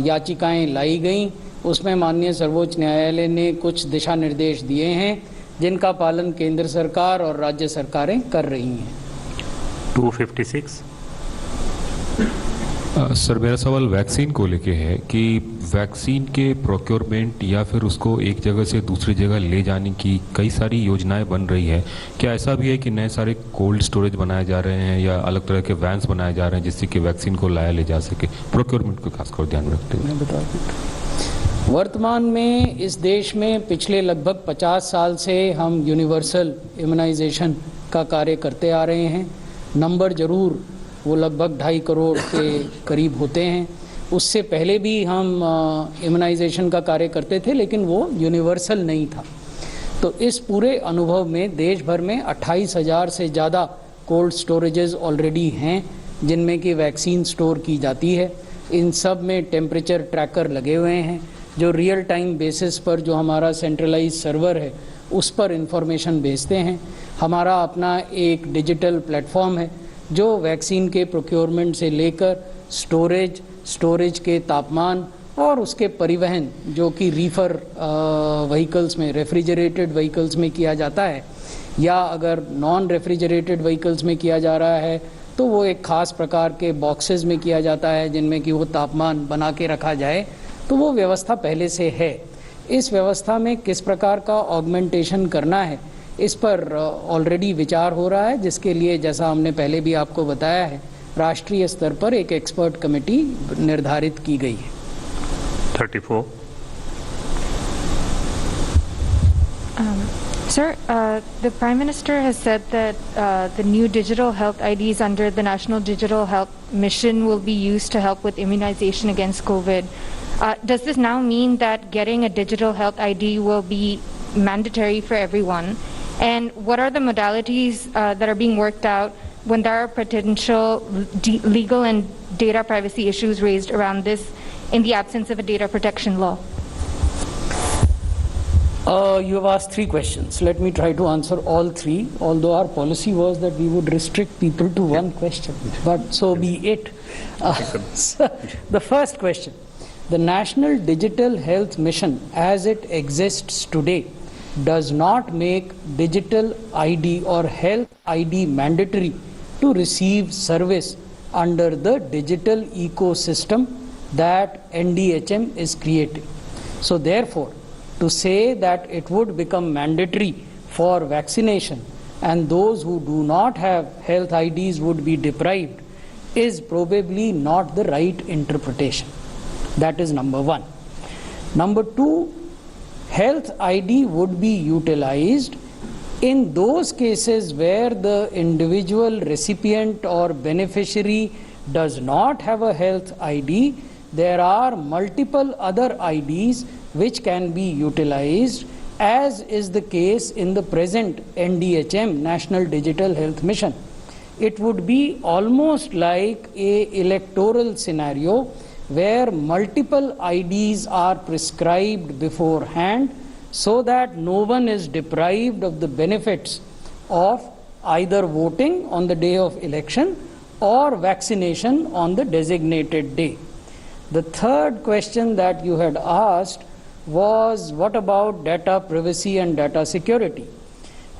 A: याचिकाएं लाई गईं। उसमें माननीय सर्वोच्च न्यायालय ने कुछ दिशा निर्देश दिए हैं जिनका पालन केंद्र सरकार और राज्य सरकारें कर रही हैं।
B: 256।
G: सर, मेरा सवाल वैक्सीन को लेके है कि वैक्सीन के प्रोक्योरमेंट या फिर उसको एक जगह से दूसरी जगह ले जाने की कई सारी योजनाएं बन रही है। क्या ऐसा भी है कि नए सारे कोल्ड स्टोरेज बनाए जा रहे हैं या अलग तरह के वैन्स बनाए जा रहे हैं जिससे कि वैक्सीन को लाया ले जा सके? प्रोक्योरमेंट को खासकर ध्यान रखते हुए।
A: वर्तमान में इस देश में पिछले लगभग 50 साल से हम यूनिवर्सल इम्यूनाइजेशन का कार्य करते आ रहे हैं। नंबर जरूर वो लगभग 2.5 करोड़ के करीब होते हैं। उससे पहले भी हम इम्यूनाइजेशन का कार्य करते थे, लेकिन वो यूनिवर्सल नहीं था। तो इस पूरे अनुभव में देश भर में 28,000 से ज़्यादा कोल्ड स्टोरेजेस ऑलरेडी हैं जिनमें कि वैक्सीन स्टोर की जाती है। इन सब में टेम्परेचर ट्रैकर लगे हुए हैं जो रियल टाइम बेसिस पर जो हमारा सेंट्रलाइज सर्वर है उस पर इंफॉर्मेशन भेजते हैं। हमारा अपना एक डिजिटल प्लेटफॉर्म है जो वैक्सीन के प्रोक्योरमेंट से लेकर स्टोरेज के तापमान और उसके परिवहन जो कि रीफर व्हीकल्स में, रेफ्रिजरेटेड व्हीकल्स में किया जाता है या अगर नॉन रेफ्रिजरेटेड व्हीकल्स में किया जा रहा है तो वो एक ख़ास प्रकार के बॉक्सेस में किया जाता है जिनमें कि वो तापमान बना के रखा जाए। तो वो व्यवस्था पहले से है। इस व्यवस्था में किस प्रकार का ऑगमेंटेशन करना है इस पर ऑलरेडी विचार हो रहा है, जिसके लिए जैसा हमने पहले भी आपको बताया है राष्ट्रीय स्तर पर एक एक्सपर्ट कमेटी निर्धारित की गई है।
B: 34.
H: Sir, the Prime Minister has said that the new digital health IDs under the National Digital Health Mission will be used to help with immunization against COVID. Does this now mean that getting a digital health ID will be mandatory for everyone? And what are the modalities that are being worked out when there are potential legal and data privacy issues raised around this in the absence of a data protection law?
A: You have asked 3 questions. Let me try to answer all 3, although our policy was that we would restrict people to 1 question, but so be it. So the first question, the National Digital Health Mission as it exists today does not make digital ID or health ID mandatory to receive service under the digital ecosystem that NDHM is creating. So therefore, to say that it would become mandatory for vaccination and those who do not have health IDs would be deprived is probably not the right interpretation. That is number 1. Number 2, health ID would be utilized in those cases where the individual recipient or beneficiary does not have a health ID. There are multiple other IDs which can be utilized, as is the case in the present NDHM, National Digital Health Mission. It would be almost like a electoral scenario where multiple IDs are prescribed beforehand so that no one is deprived of the benefits of either voting on the day of election or vaccination on the designated day. The third question that you had asked was what about data privacy and data security?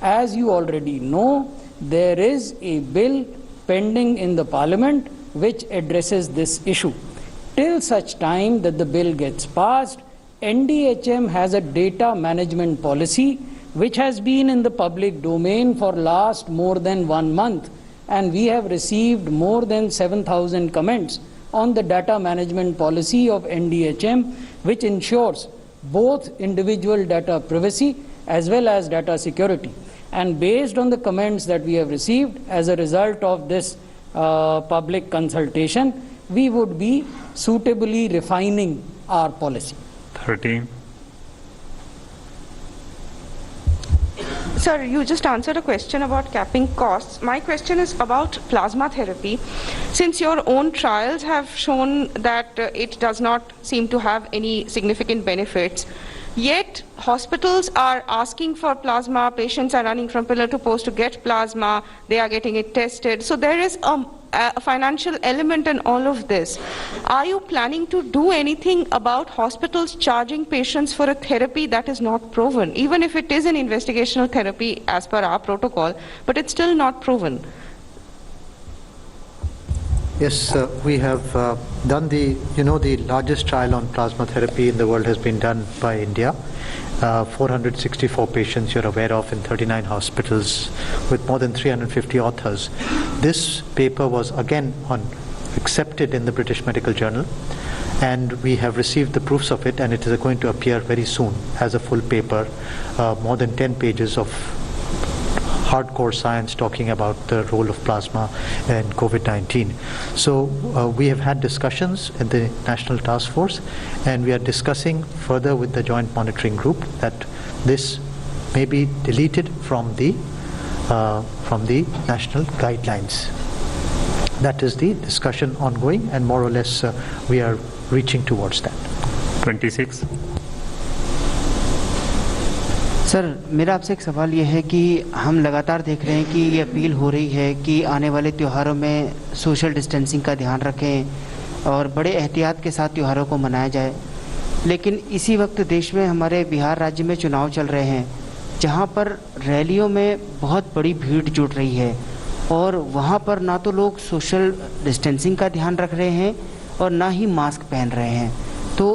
A: As you already know, there is a bill pending in the Parliament which addresses this issue. Till such time that the bill gets passed, NDHM has a data management policy which has been in the public domain for last more than 1 month, and we have received more than 7,000 comments on the data management policy of NDHM, which ensures both individual data privacy as well as data security. And based on the comments that we have received as a result of this public consultation, we would be suitably refining our policy.
B: 13.
I: Sir, you just answered a question about capping costs. My question is about plasma therapy. Since your own trials have shown that it does not seem to have any significant benefits, yet hospitals are asking for plasma, patients are running from pillar to post to get plasma, they are getting it tested. So there is a financial element in all of this. Are you planning to do anything about hospitals charging patients for a therapy that is not proven, even if it is an investigational therapy as per our protocol, but it's still not proven?
C: Yes, we have done the largest trial on plasma therapy in the world has been done by India. 464 patients you're aware of in 39 hospitals with more than 350 authors. This paper was again accepted in the British Medical Journal, and we have received the proofs of it, and it is going to appear very soon as a full paper, more than 10 pages of hardcore science talking about the role of plasma in COVID-19. So we have had discussions in the National Task Force, and we are discussing further with the Joint Monitoring Group that this may be deleted from the national guidelines. That is the discussion ongoing, and more or less we are reaching towards that.
B: 26.
J: Sir, मेरा आपसे एक सवाल ये है कि हम लगातार देख रहे हैं कि ये अपील हो रही है कि आने वाले त्योहारों में सोशल डिस्टेंसिंग का ध्यान रखें और बड़े एहतियात के साथ त्योहारों को मनाया जाए, लेकिन इसी वक्त देश में हमारे बिहार राज्य में चुनाव चल रहे हैं, जहां पर रैलियों में बहुत बड़ी भीड़ जुट रही है और वहां पर ना तो लोग सोशल डिस्टेंसिंग का ध्यान रख रहे हैं और ना ही मास्क पहन रहे हैं। तो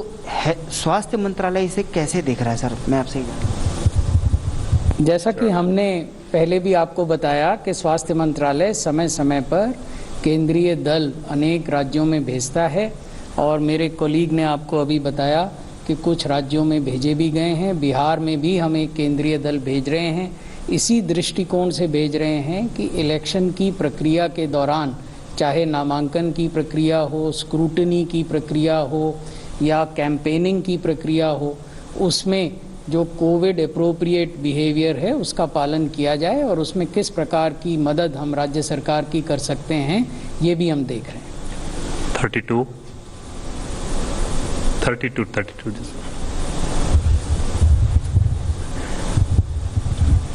J: स्वास्थ्य मंत्रालय इसे कैसे देख रहा है सर? मैं आपसे
A: जैसा कि हमने पहले भी आपको बताया कि स्वास्थ्य मंत्रालय समय समय पर केंद्रीय दल अनेक राज्यों में भेजता है, और मेरे कोलीग ने आपको अभी बताया कि कुछ राज्यों में भेजे भी गए हैं। बिहार में भी हम एक केंद्रीय दल भेज रहे हैं। इसी दृष्टिकोण से भेज रहे हैं कि इलेक्शन की प्रक्रिया के दौरान, चाहे नामांकन की प्रक्रिया हो, स्क्रूटनी की प्रक्रिया हो या कैंपेनिंग की प्रक्रिया हो, उसमें जो कोविड एप्रोप्रिएट बिहेवियर है उसका पालन किया जाए और उसमें किस प्रकार की मदद हम राज्य सरकार की कर सकते हैं, ये भी हम देख रहे हैं।
B: 32.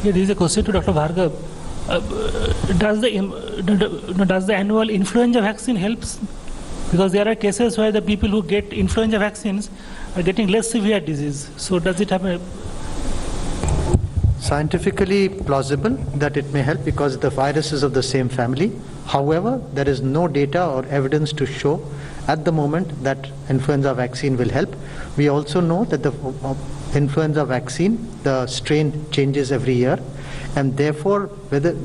K: Yeah, this is a question to Dr. Bhargav. Does the annual influenza vaccine helps? Because there are cases where the people who get influenza vaccines are getting less severe disease. So does it have a...
C: Scientifically plausible that it may help because the virus is of the same family. However, there is no data or evidence to show at the moment that influenza vaccine will help. We also know that the influenza vaccine, the strain changes every year, and therefore whether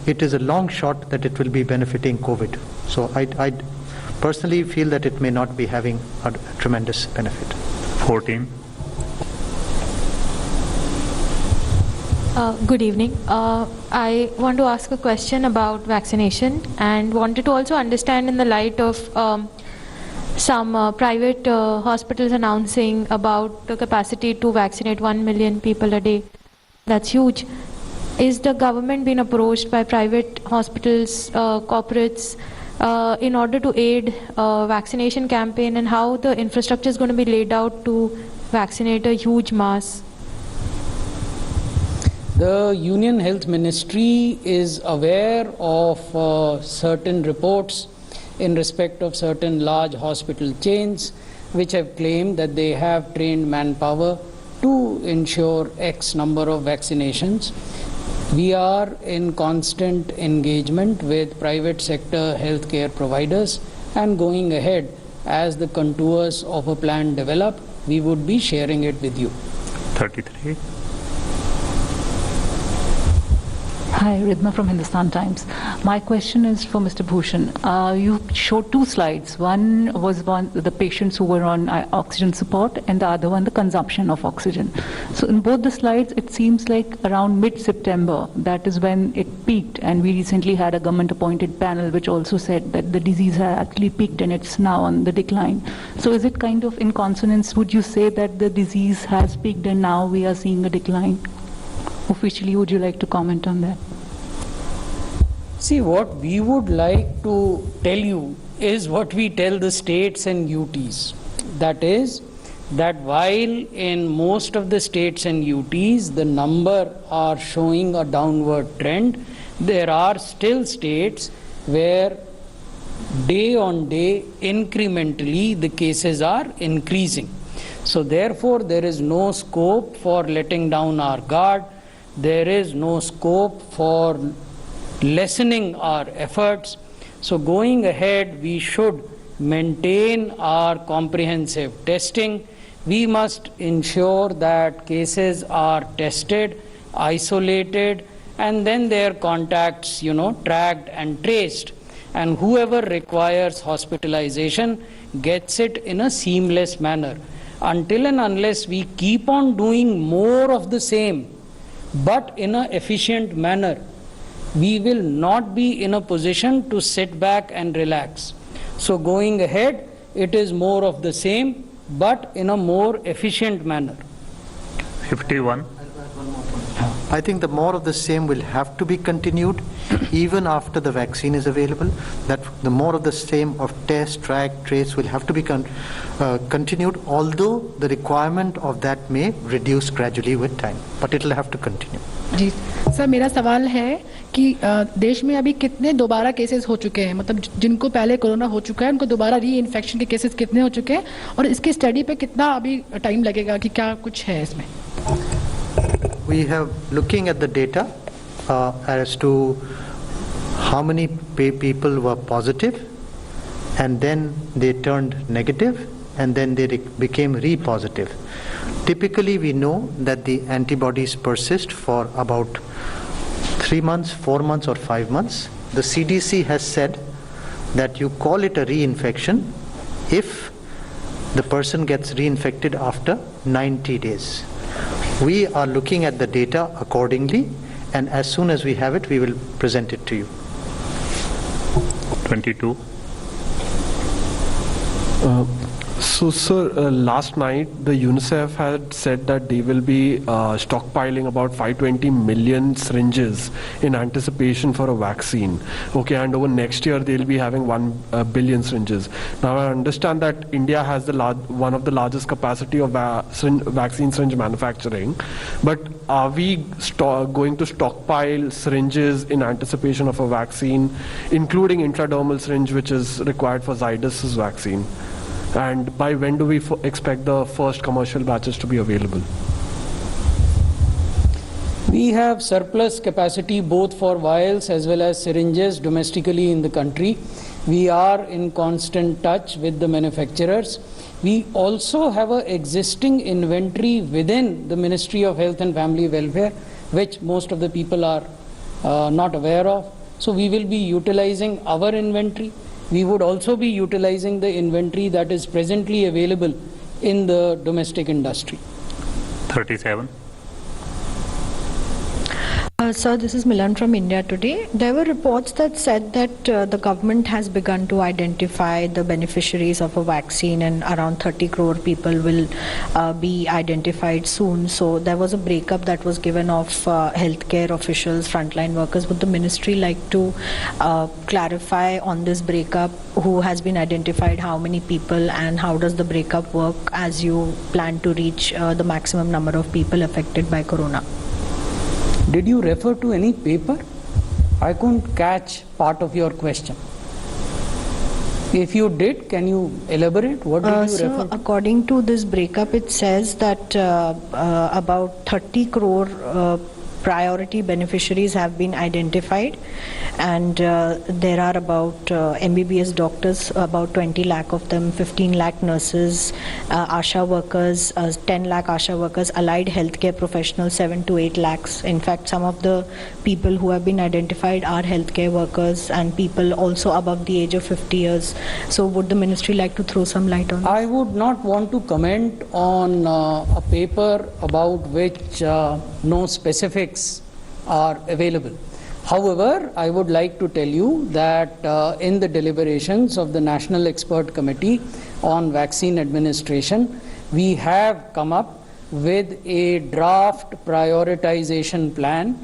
C: it is a long shot that it will be benefiting COVID. So I personally feel that it may not be having a tremendous benefit.
B: 14.
H: Good evening. I want to ask a question about vaccination and wanted to also understand in the light of some private hospitals announcing about the capacity to vaccinate 1 million people a day. That's huge. Is the government being approached by private hospitals, corporates, in order to aid vaccination campaign, and how the infrastructure is going to be laid out to vaccinate a huge mass?
A: The Union Health Ministry is aware of certain reports in respect of certain large hospital chains which have claimed that they have trained manpower to ensure X number of vaccinations. We are in constant engagement with private sector healthcare providers, and going ahead, as the contours of a plan develop, we would be sharing it with you.
B: 33.
L: Hi, Ridma from Hindustan Times. My question is for Mr. Bhushan. You showed two slides. One was the patients who were on oxygen support, and the other one the consumption of oxygen. So in both the slides, it seems like around mid-September, that is when it peaked, and we recently had a government-appointed panel which also said that the disease had actually peaked and it's now on the decline. So is it kind of in consonance? Would you say that the disease has peaked and now we are seeing a decline? Officially, would you like to comment on that?
A: See, what we would like to tell you is what we tell the states and UTs. That is, that while in most of the states and UTs the number are showing a downward trend, there are still states where day on day incrementally the cases are increasing. So therefore there is no scope for letting down our guard. There is no scope for lessening our efforts. So going ahead, we should maintain our comprehensive testing. We must ensure that cases are tested, isolated, and then their contacts, tracked and traced. And whoever requires hospitalization gets it in a seamless manner. Until and unless we keep on doing more of the same, but in an efficient manner, we will not be in a position to sit back and relax. So going ahead, it is more of the same, but in a more efficient manner.
B: 51.
C: I think the more of the same will have to be continued even after the vaccine is available. That the more of the same of test, track, trace will have to be continued, although the requirement of that may reduce gradually with time, but it will have to continue.
M: जी sir, मेरा सवाल है कि देश में अभी कितने दोबारा केसेस हो चुके हैं, मतलब जिनको पहले कोरोना हो चुका है उनको दोबारा री इन्फेक्शन के केसेस कितने हो चुके हैं, और इसकी स्टडी पे कितना अभी टाइम लगेगा, कि क्या कुछ है इसमें?
C: We have looking at the data as to how many people were positive and then they turned negative and then they became re-positive. Typically we know that the antibodies persist for about 3 months, 4 months or 5 months. The CDC has said that you call it a reinfection if the person gets reinfected after 90 days. We are looking at the data accordingly, and as soon as we have it, we will present it to you.
B: 22.
N: So, sir, last night the UNICEF had said that they will be stockpiling about 520 million syringes in anticipation for a vaccine. Okay, and over next year they'll be having 1 billion syringes. Now, I understand that India has one of the largest capacity of vaccine syringe manufacturing, but are we going to stockpile syringes in anticipation of a vaccine, including intradermal syringe, which is required for Zydus' vaccine? And by when do we expect the first commercial batches to be available?
A: We have surplus capacity both for vials as well as syringes domestically in the country. We are in constant touch with the manufacturers. We also have an existing inventory within the Ministry of Health and Family Welfare, which most of the people are not aware of. So we will be utilizing our inventory. We would also be utilizing the inventory that is presently available in the domestic industry.
B: 37.
O: Sir, this is Milan from India Today. There were reports that said that the government has begun to identify the beneficiaries of a vaccine, and around 30 crore people will be identified soon. So there was a breakup that was given of healthcare officials, frontline workers. Would the ministry like to clarify on this breakup? Who has been identified, how many people, and how does the breakup work as you plan to reach the maximum number of people affected by corona?
A: Did you refer to any paper? I couldn't catch part of your question. If you did, can you elaborate? What did you refer to?
O: According to this breakup, it says that about 30 crore priority beneficiaries have been identified, and there are about MBBS doctors, about 20 lakh of them, 15 lakh nurses, ASHA workers, 10 lakh ASHA workers, allied healthcare professionals, 7 to 8 lakhs. In fact, some of the people who have been identified are healthcare workers and people also above the age of 50 years. So would the ministry like to throw some light on this?
A: I would not want to comment on a paper about which no specifics are available. However, I would like to tell you that in the deliberations of the National Expert Committee on Vaccine Administration, we have come up with a draft prioritization plan.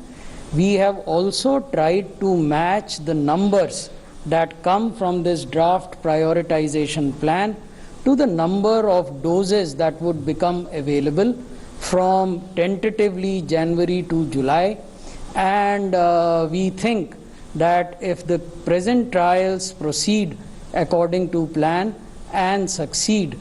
A: We have also tried to match the numbers that come from this draft prioritization plan to the number of doses that would become available from tentatively January to July, and we think that if the present trials proceed according to plan and succeed,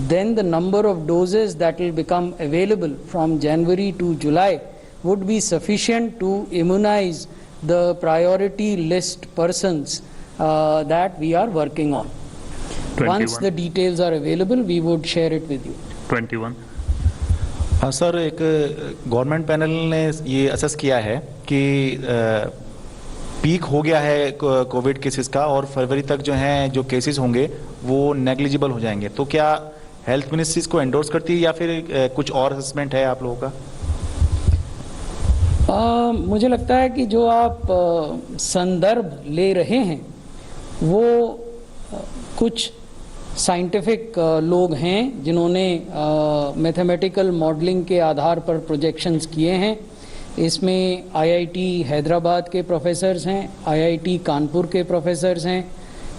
A: then the number of doses that will become available from January to July would be sufficient to immunize the priority list persons that we are working on.
B: 21.
A: Once the details are available, we would share it with you.
B: 21.
P: हाँ sir, एक government panel ने ये assess किया है कि peak हो गया है कोविड केसेस का, और फरवरी तक जो हैं जो केसेस होंगे वो नेग्लिजिबल हो जाएंगे. तो क्या हेल्थ मिनिस्ट्रीज को एंडोर्स करती है या फिर कुछ और असेसमेंट है आप लोगों का?
A: मुझे लगता है कि जो आप संदर्भ ले रहे हैं वो कुछ साइंटिफिक लोग हैं जिन्होंने मैथमेटिकल मॉडलिंग के आधार पर प्रोजेक्शंस किए हैं. इसमें आईआईटी हैदराबाद के प्रोफेसर्स हैं, आईआईटी कानपुर के प्रोफेसर्स हैं,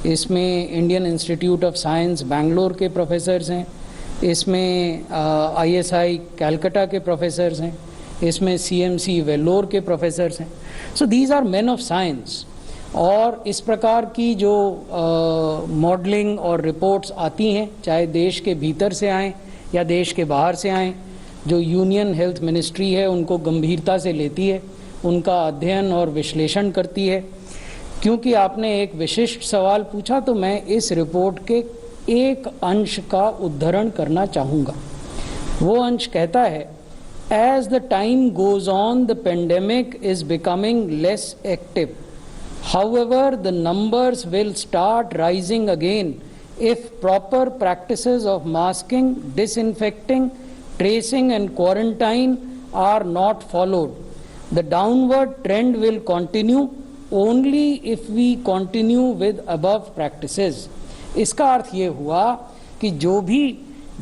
A: इसमें Indian institute of science Bangalore के प्रोफेसर्स हैं, इसमें आईएसआई कैलकाटा के प्रोफेसर्स हैं, इसमें सीएमसी वेल्लोर के प्रोफेसर्स हैं. So these are men of science. और इस प्रकार की जो मॉडलिंग और रिपोर्ट्स आती हैं, चाहे देश के भीतर से आएँ या देश के बाहर से आएँ, जो यूनियन हेल्थ मिनिस्ट्री है उनको गंभीरता से लेती है, उनका अध्ययन और विश्लेषण करती है. क्योंकि आपने एक विशिष्ट सवाल पूछा तो मैं इस रिपोर्ट के एक अंश का उद्धरण करना चाहूँगा. वो अंश कहता है, as the time goes on the pandemic is becoming less active. However, the numbers will start rising again if proper practices of masking, disinfecting, tracing and quarantine are not followed. The downward trend will continue only if we continue with above practices. इसका अर्थ ये हुआ कि जो भी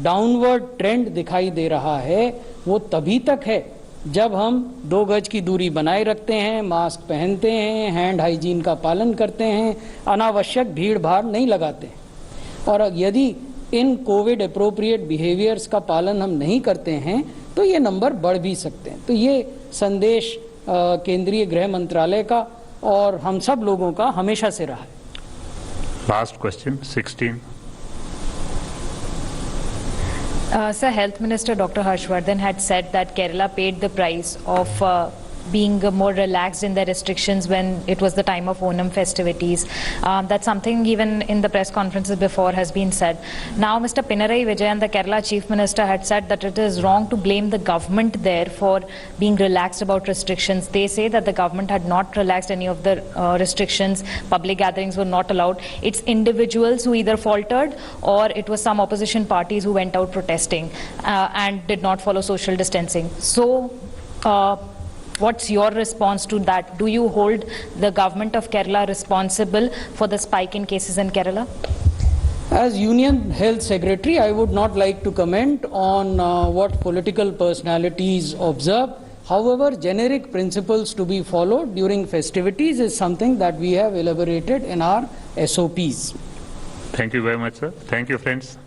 A: downward trend दिखाई दे रहा है वो तभी तक है जब हम 2 गज की दूरी बनाए रखते हैं, मास्क पहनते हैं, हैंड हाइजीन का पालन करते हैं, अनावश्यक भीड़ भाड़ नहीं लगाते हैं. और यदि इन कोविड अप्रोप्रिएट बिहेवियर्स का पालन हम नहीं करते हैं तो ये नंबर बढ़ भी सकते हैं. तो ये संदेश केंद्रीय गृह मंत्रालय का और हम सब लोगों का हमेशा से रहा है.
B: Last question 16.
Q: Sir, Health Minister Dr. Harshvardhan had said that Kerala paid the price of being more relaxed in their restrictions when it was the time of Onam festivities. That's something even in the press conferences before has been said. Now, Mr. Pinarayi Vijayan, the Kerala Chief Minister, had said that it is wrong to blame the government there for being relaxed about restrictions. They say that the government had not relaxed any of the restrictions. Public gatherings were not allowed. It's individuals who either faltered or it was some opposition parties who went out protesting and did not follow social distancing. So, what's your response to that? Do you hold the government of Kerala responsible for the spike in cases in Kerala?
A: As Union Health Secretary, I would not like to comment on what political personalities observe. However, generic principles to be followed during festivities is something that we have elaborated in our SOPs.
B: Thank you very much, sir. Thank you, friends.